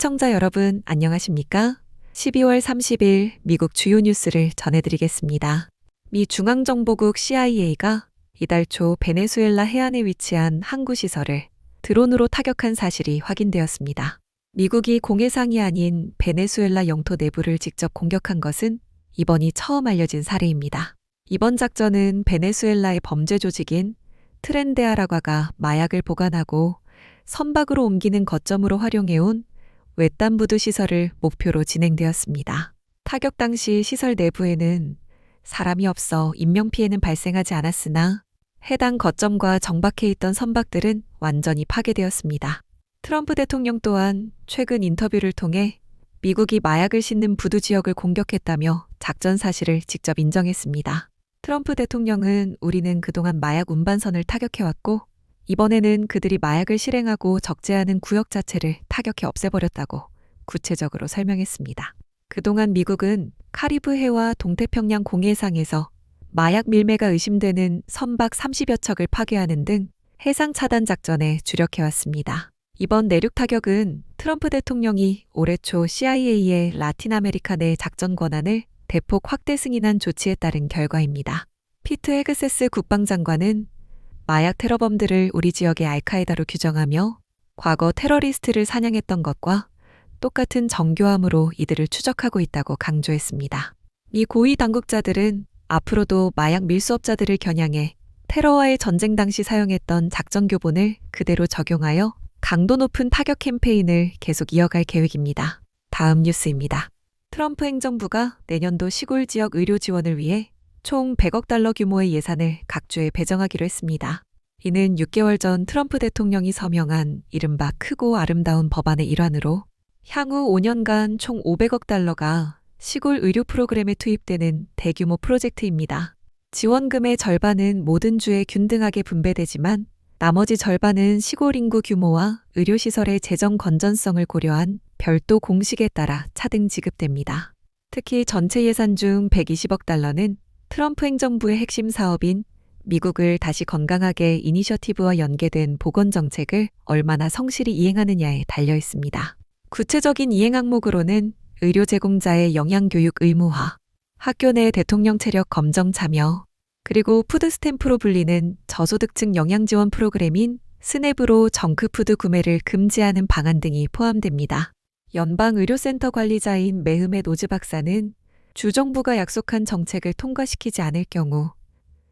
시청자 여러분, 안녕하십니까? 12월 30일 미국 주요 뉴스를 전해드리겠습니다. 미 중앙정보국 CIA가 이달 초 베네수엘라 해안에 위치한 항구 시설을 드론으로 타격한 사실이 확인되었습니다. 미국이 공해상이 아닌 베네수엘라 영토 내부를 직접 공격한 것은 이번이 처음 알려진 사례입니다. 이번 작전은 베네수엘라의 범죄 조직인 트렌데아라과가 마약을 보관하고 선박으로 옮기는 거점으로 활용해온 웨딴부두 시설을 목표로 진행되었습니다. 타격 당시 시설 내부에는 사람이 없어 인명피해는 발생하지 않았으나 해당 거점과 정박해 있던 선박들은 완전히 파괴되었습니다. 트럼프 대통령 또한 최근 인터뷰를 통해 미국이 마약을 싣는 부두 지역을 공격했다며 작전 사실을 직접 인정했습니다. 트럼프 대통령은 우리는 그동안 마약 운반선을 타격해왔고 이번에는 그들이 마약을 실행하고 적재하는 구역 자체를 타격해 없애버렸다고 구체적으로 설명했습니다. 그동안 미국은 카리브해와 동태평양 공해상에서 마약 밀매가 의심되는 선박 30여 척을 파괴하는 등 해상 차단 작전에 주력해왔습니다. 이번 내륙 타격은 트럼프 대통령이 올해 초 CIA의 라틴 아메리카 내 작전 권한을 대폭 확대 승인한 조치에 따른 결과입니다. 피트 헤그세스 국방장관은 마약 테러범들을 우리 지역의 알카에다로 규정하며 과거 테러리스트를 사냥했던 것과 똑같은 정교함으로 이들을 추적하고 있다고 강조했습니다. 미 고위 당국자들은 앞으로도 마약 밀수업자들을 겨냥해 테러와의 전쟁 당시 사용했던 작전 교본을 그대로 적용하여 강도 높은 타격 캠페인을 계속 이어갈 계획입니다. 다음 뉴스입니다. 트럼프 행정부가 내년도 시골 지역 의료 지원을 위해 총 100억 달러 규모의 예산을 각 주에 배정하기로 했습니다. 이는 6개월 전 트럼프 대통령이 서명한 이른바 크고 아름다운 법안의 일환으로 향후 5년간 총 500억 달러가 시골 의료 프로그램에 투입되는 대규모 프로젝트입니다. 지원금의 절반은 모든 주에 균등하게 분배되지만 나머지 절반은 시골 인구 규모와 의료시설의 재정 건전성을 고려한 별도 공식에 따라 차등 지급됩니다. 특히 전체 예산 중 120억 달러는 트럼프 행정부의 핵심 사업인 미국을 다시 건강하게 이니셔티브와 연계된 보건정책을 얼마나 성실히 이행하느냐에 달려 있습니다. 구체적인 이행 항목으로는 의료 제공자의 영양교육 의무화, 학교 내 대통령 체력 검정 참여, 그리고 푸드스탬프로 불리는 저소득층 영양지원 프로그램인 스냅으로 정크푸드 구매를 금지하는 방안 등이 포함됩니다. 연방의료센터 관리자인 메흐멧 오즈 박사는 주정부가 약속한 정책을 통과시키지 않을 경우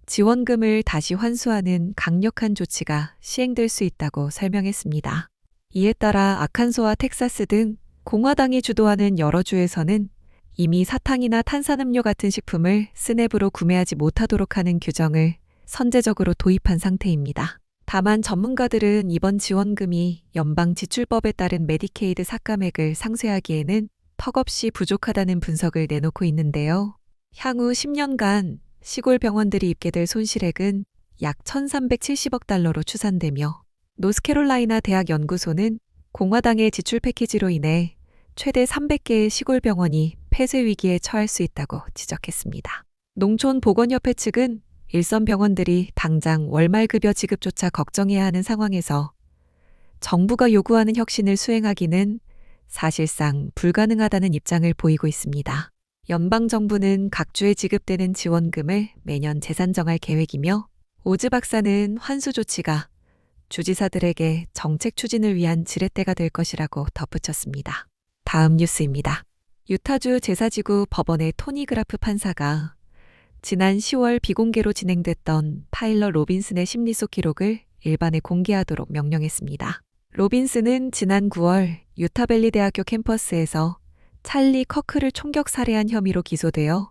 지원금을 다시 환수하는 강력한 조치가 시행될 수 있다고 설명했습니다. 이에 따라 아칸소와 텍사스 등 공화당이 주도하는 여러 주에서는 이미 사탕이나 탄산음료 같은 식품을 스냅으로 구매하지 못하도록 하는 규정을 선제적으로 도입한 상태입니다. 다만 전문가들은 이번 지원금이 연방지출법에 따른 메디케이드 삭감액을 상쇄하기에는 턱없이 부족하다는 분석을 내놓고 있는데요. 향후 10년간 시골 병원들이 입게 될 손실액은 약 1,370억 달러로 추산되며 노스캐롤라이나 대학 연구소는 공화당의 지출 패키지로 인해 최대 300개의 시골 병원이 폐쇄 위기에 처할 수 있다고 지적했습니다. 농촌보건협회 측은 일선 병원들이 당장 월말급여 지급조차 걱정해야 하는 상황에서 정부가 요구하는 혁신을 수행하기는 사실상 불가능하다는 입장을 보이고 있습니다. 연방정부는 각 주에 지급되는 지원금을 매년 재산정할 계획이며 오즈 박사는 환수 조치가 주지사들에게 정책 추진을 위한 지렛대가 될 것이라고 덧붙였습니다. 다음 뉴스입니다. 유타주 제사지구 법원의 토니 그라프 판사가 지난 10월 비공개로 진행됐던 타일러 로빈슨의 심리속 기록을 일반에 공개하도록 명령했습니다. 로빈슨은 지난 9월 유타밸리 대학교 캠퍼스에서 찰리 커크를 총격 살해한 혐의로 기소되어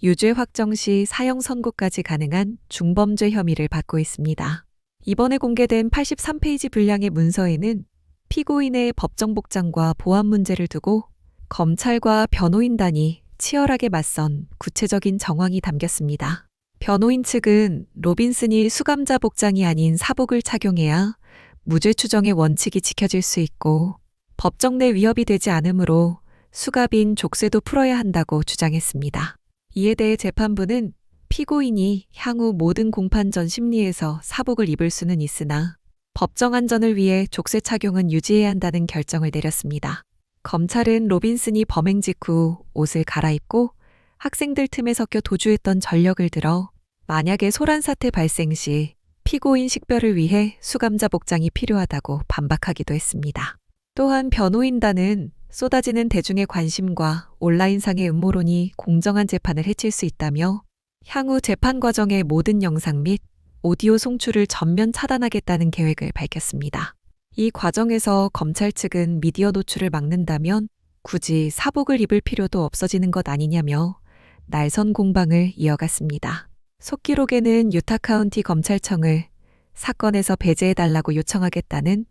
유죄 확정 시 사형 선고까지 가능한 중범죄 혐의를 받고 있습니다. 이번에 공개된 83페이지 분량의 문서에는 피고인의 법정 복장과 보안 문제를 두고 검찰과 변호인단이 치열하게 맞선 구체적인 정황이 담겼습니다. 변호인 측은 로빈슨이 수감자 복장이 아닌 사복을 착용해야 무죄 추정의 원칙이 지켜질 수 있고 법정 내 위협이 되지 않으므로 수갑인 족쇄도 풀어야 한다고 주장했습니다. 이에 대해 재판부는 피고인이 향후 모든 공판 전 심리에서 사복을 입을 수는 있으나 법정 안전을 위해 족쇄 착용은 유지해야 한다는 결정을 내렸습니다. 검찰은 로빈슨이 범행 직후 옷을 갈아입고 학생들 틈에 섞여 도주했던 전력을 들어 만약에 소란 사태 발생 시 피고인 식별을 위해 수감자 복장이 필요하다고 반박하기도 했습니다. 또한 변호인단은 쏟아지는 대중의 관심과 온라인상의 음모론이 공정한 재판을 해칠 수 있다며 향후 재판 과정의 모든 영상 및 오디오 송출을 전면 차단하겠다는 계획을 밝혔습니다. 이 과정에서 검찰 측은 미디어 노출을 막는다면 굳이 사복을 입을 필요도 없어지는 것 아니냐며 날선 공방을 이어갔습니다. 속기록에는 유타 카운티 검찰청을 사건에서 배제해달라고 요청하겠다는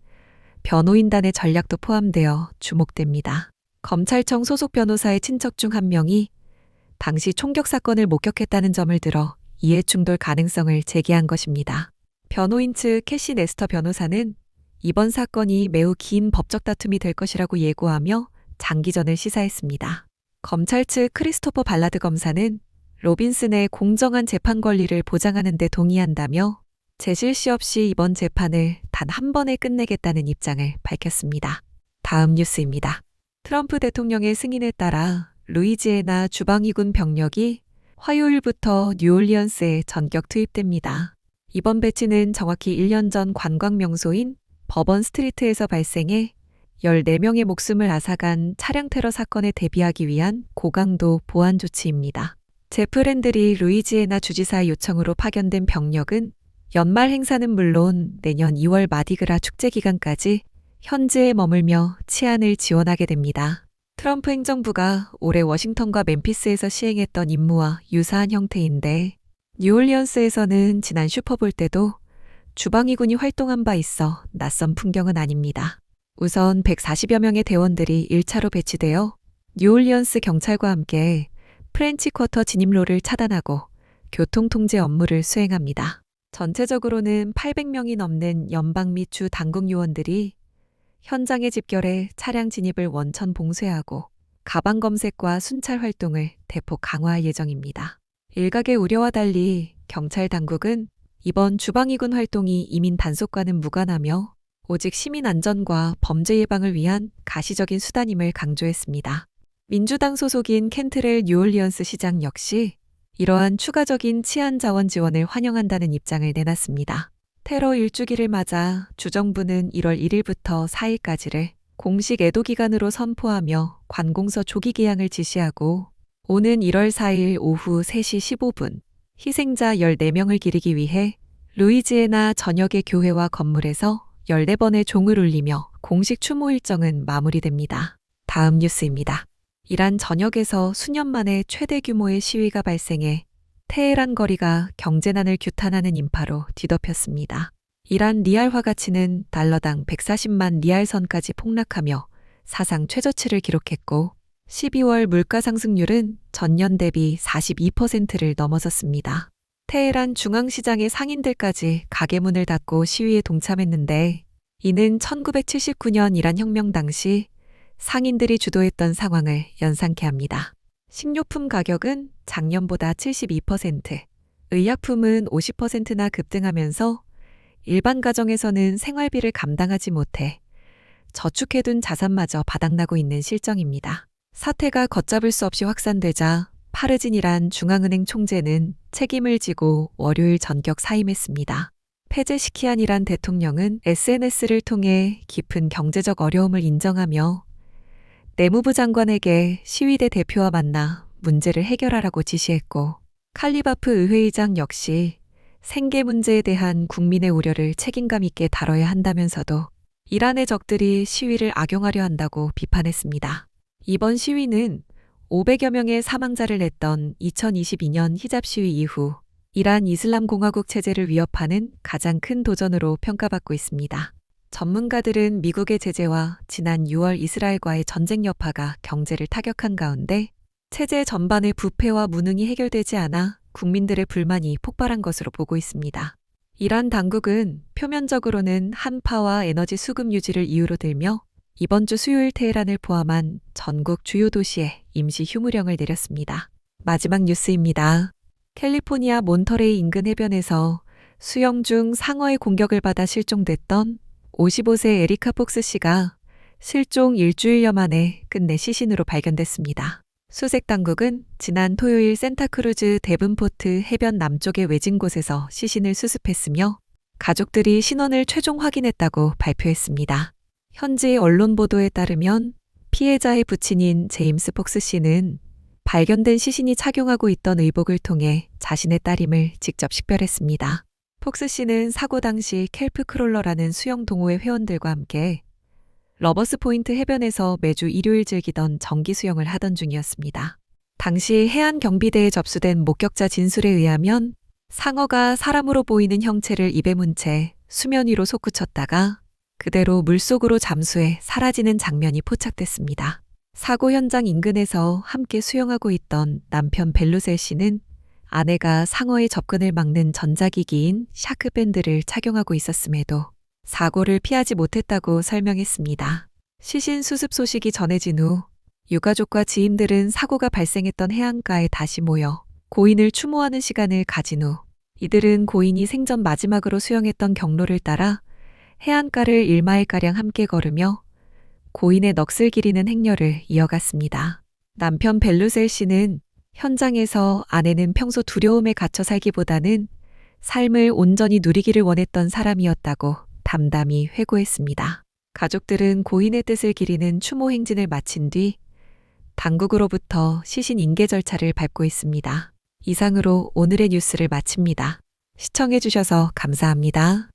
변호인단의 전략도 포함되어 주목됩니다. 검찰청 소속 변호사의 친척 중 한 명이 당시 총격 사건을 목격했다는 점을 들어 이해충돌 가능성을 제기한 것입니다. 변호인 측 캐시 네스터 변호사는 이번 사건이 매우 긴 법적 다툼이 될 것이라고 예고하며 장기전을 시사했습니다. 검찰 측 크리스토퍼 발라드 검사는 로빈슨의 공정한 재판 권리를 보장하는 데 동의한다며 재실시 없이 이번 재판을 단 한 번에 끝내겠다는 입장을 밝혔습니다. 다음 뉴스입니다. 트럼프 대통령의 승인에 따라 루이지애나 주방위군 병력이 화요일부터 뉴올리언스에 전격 투입됩니다. 이번 배치는 정확히 1년 전 관광 명소인 버번 스트리트에서 발생해 14명의 목숨을 앗아간 차량 테러 사건에 대비하기 위한 고강도 보안 조치입니다. 제프 랜들이 루이지애나 주지사의 요청으로 파견된 병력은 연말 행사는 물론 내년 2월 마디그라 축제 기간까지 현지에 머물며 치안을 지원하게 됩니다. 트럼프 행정부가 올해 워싱턴과 멤피스에서 시행했던 임무와 유사한 형태인데 뉴올리언스에서는 지난 슈퍼볼 때도 주방위군이 활동한 바 있어 낯선 풍경은 아닙니다. 우선 140여 명의 대원들이 1차로 배치되어 뉴올리언스 경찰과 함께 프렌치 쿼터 진입로를 차단하고 교통 통제 업무를 수행합니다. 전체적으로는 800명이 넘는 연방 및 주 당국 요원들이 현장에 집결해 차량 진입을 원천 봉쇄하고 가방 검색과 순찰 활동을 대폭 강화할 예정입니다. 일각의 우려와 달리 경찰 당국은 이번 주방위군 활동이 이민 단속과는 무관하며 오직 시민 안전과 범죄 예방을 위한 가시적인 수단임을 강조했습니다. 민주당 소속인 켄트렐 뉴올리언스 시장 역시 이러한 추가적인 치안 자원 지원을 환영한다는 입장을 내놨습니다. 테러 일주기를 맞아 주정부는 1월 1일부터 4일까지를 공식 애도 기간으로 선포하며 관공서 조기 개항을 지시하고 오는 1월 4일 오후 3시 15분 희생자 14명을 기리기 위해 루이지애나 전역의 교회와 건물에서 14번의 종을 울리며 공식 추모 일정은 마무리됩니다. 다음 뉴스입니다. 이란 전역에서 수년 만에 최대 규모의 시위가 발생해 테헤란 거리가 경제난을 규탄하는 인파로 뒤덮였습니다. 이란 리알화 가치는 달러당 140만 리알 선까지 폭락하며 사상 최저치를 기록했고 12월 물가 상승률은 전년 대비 42%를 넘어섰습니다. 테헤란 중앙시장의 상인들까지 가게 문을 닫고 시위에 동참했는데 이는 1979년 이란 혁명 당시 상인들이 주도했던 상황을 연상케 합니다. 식료품 가격은 작년보다 72%, 의약품은 50%나 급등하면서 일반 가정에서는 생활비를 감당하지 못해 저축해둔 자산마저 바닥나고 있는 실정입니다. 사태가 걷잡을 수 없이 확산되자 파르진이란 중앙은행 총재는 책임을 지고 월요일 전격 사임했습니다. 페제시키안이란 대통령은 SNS를 통해 깊은 경제적 어려움을 인정하며 내무부 장관에게 시위대 대표와 만나 문제를 해결하라고 지시했고 칼리바프 의회의장 역시 생계 문제에 대한 국민의 우려를 책임감 있게 다뤄야 한다면서도 이란의 적들이 시위를 악용하려 한다고 비판했습니다. 이번 시위는 500여 명의 사망자를 냈던 2022년 히잡 시위 이후 이란 이슬람공화국 체제를 위협하는 가장 큰 도전으로 평가받고 있습니다. 전문가들은 미국의 제재와 지난 6월 이스라엘과의 전쟁 여파가 경제를 타격한 가운데 체제 전반의 부패와 무능이 해결되지 않아 국민들의 불만이 폭발한 것으로 보고 있습니다. 이란 당국은 표면적으로는 한파와 에너지 수급 유지를 이유로 들며 이번 주 수요일 테헤란을 포함한 전국 주요 도시에 임시 휴무령을 내렸습니다. 마지막 뉴스입니다. 캘리포니아 몬터레이 인근 해변에서 수영 중 상어의 공격을 받아 실종됐던 55세 에리카 폭스 씨가 실종 일주일여 만에 끝내 시신으로 발견됐습니다. 수색 당국은 지난 토요일 센타크루즈 데븐포트 해변 남쪽의 외진 곳에서 시신을 수습했으며 가족들이 신원을 최종 확인했다고 발표했습니다. 현지 언론 보도에 따르면 피해자의 부친인 제임스 폭스 씨는 발견된 시신이 착용하고 있던 의복을 통해 자신의 딸임을 직접 식별했습니다. 폭스 씨는 사고 당시 켈프 크롤러라는 수영 동호회 회원들과 함께 러버스 포인트 해변에서 매주 일요일 즐기던 정기 수영을 하던 중이었습니다. 당시 해안 경비대에 접수된 목격자 진술에 의하면 상어가 사람으로 보이는 형체를 입에 문 채 수면 위로 솟구쳤다가 그대로 물속으로 잠수해 사라지는 장면이 포착됐습니다. 사고 현장 인근에서 함께 수영하고 있던 남편 벨루셀 씨는 아내가 상어의 접근을 막는 전자기기인 샤크밴드를 착용하고 있었음에도 사고를 피하지 못했다고 설명했습니다. 시신 수습 소식이 전해진 후 유가족과 지인들은 사고가 발생했던 해안가에 다시 모여 고인을 추모하는 시간을 가진 후 이들은 고인이 생전 마지막으로 수영했던 경로를 따라 해안가를 1마일가량 함께 걸으며 고인의 넋을 기리는 행렬을 이어갔습니다. 남편 벨루셀 씨는 현장에서 아내는 평소 두려움에 갇혀 살기보다는 삶을 온전히 누리기를 원했던 사람이었다고 담담히 회고했습니다. 가족들은 고인의 뜻을 기리는 추모 행진을 마친 뒤 당국으로부터 시신 인계 절차를 밟고 있습니다. 이상으로 오늘의 뉴스를 마칩니다. 시청해 주셔서 감사합니다.